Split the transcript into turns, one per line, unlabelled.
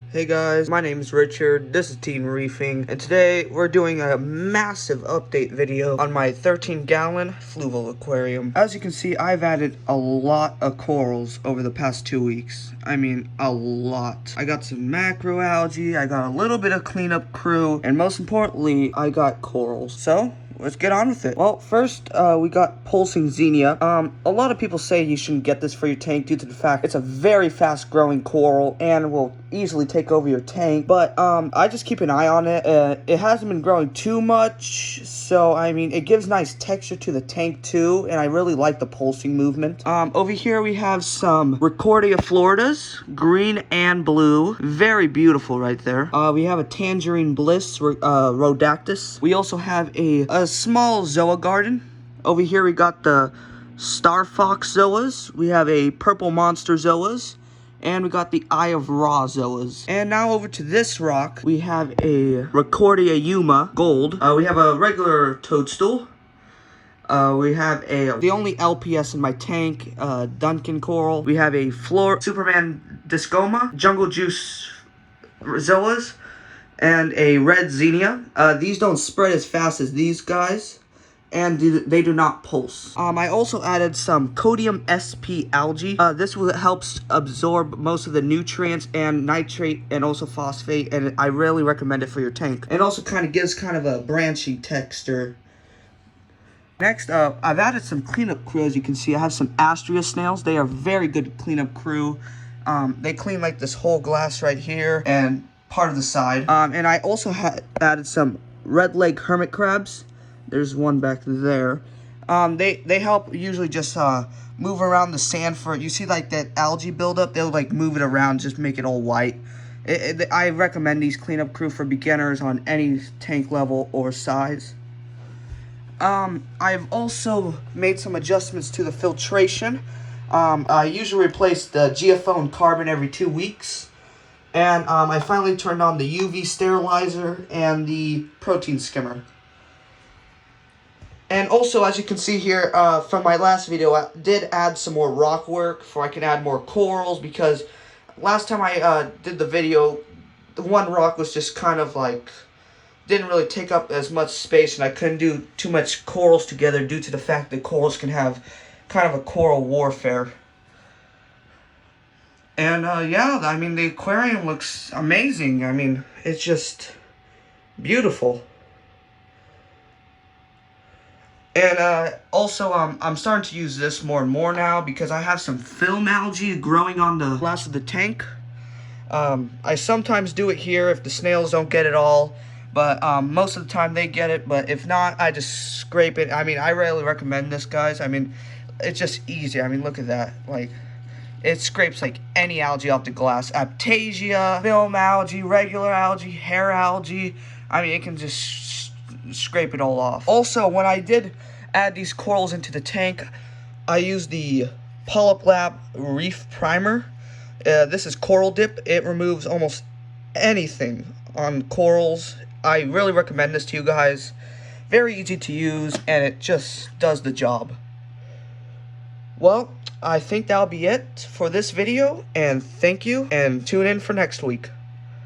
Hey guys, my name is Richard, this is Teen Reefing, and today we're doing a massive update video on my 13-gallon fluval aquarium. As you can see, I've added a lot of corals over the past 2 weeks. I mean, a lot. I got some macroalgae, I got a little bit of cleanup crew, and most importantly, I got corals. So, let's get on with it. Well, first, we got pulsing xenia. A lot of people say you shouldn't get this for your tank due to the fact it's a very fast-growing coral and will easily take over your tank. But, I just keep an eye on it. It hasn't been growing too much, so, I mean, it gives nice texture to the tank, too, and I really like the pulsing movement. Over here, we have some Recordia Floridas, green and blue. Very beautiful right there. We have a Tangerine Bliss, Rhodactis. We also have a small Zoa garden. Over here we got the Star Fox Zoas. We have a Purple Monster Zoas. And we got the Eye of Ra Zoas. And now over to this rock, we have a Recordia Yuma Gold. We have a regular toadstool. We have the only LPS in my tank, Duncan Coral. We have a Superman Discoma, Jungle Juice Zoas, and a red xenia. These don't spread as fast as these guys, and they do not pulse. I also added some Codium SP algae. This helps absorb most of the nutrients and nitrate and also phosphate, and I really recommend it for your tank. It also kind of gives kind of a branchy texture. Next, I've added some cleanup crew. As you can see, I have some Astrea snails. They are very good cleanup crew. They clean like this whole glass right here and part of the side. And I also added some red leg hermit crabs. There's one back there. They help usually just move around the sand for, you see like that algae buildup, they'll like move it around, just make it all white. I recommend these cleanup crew for beginners on any tank level or size. I've also made some adjustments to the filtration. I usually replace the GFO and carbon every 2 weeks. And I finally turned on the UV sterilizer and the protein skimmer. And also, as you can see here, from my last video, I did add some more rock work so I can add more corals, because last time I did the video, the one rock was just kind of like, didn't really take up as much space, and I couldn't do too much corals together due to the fact that corals can have kind of a coral warfare. And yeah, I mean, the aquarium looks amazing. I mean, it's just beautiful. And also, I'm starting to use this more and more now because I have some film algae growing on the glass of the tank. I sometimes do it here if the snails don't get it all, but most of the time they get it. But if not, I just scrape it. I mean, I really recommend this, guys. I mean, it's just easy. I mean, look at that. Like, it scrapes like any algae off the glass. Aiptasia, film algae, regular algae, hair algae. I mean, it can just scrape it all off. Also, when I did add these corals into the tank, I used the Polyp Lab Reef Primer. This is Coral Dip. It removes almost anything on corals. I really recommend this to you guys. Very easy to use, and it just does the job. Well, I think that'll be it for this video, and thank you, and tune in for next week.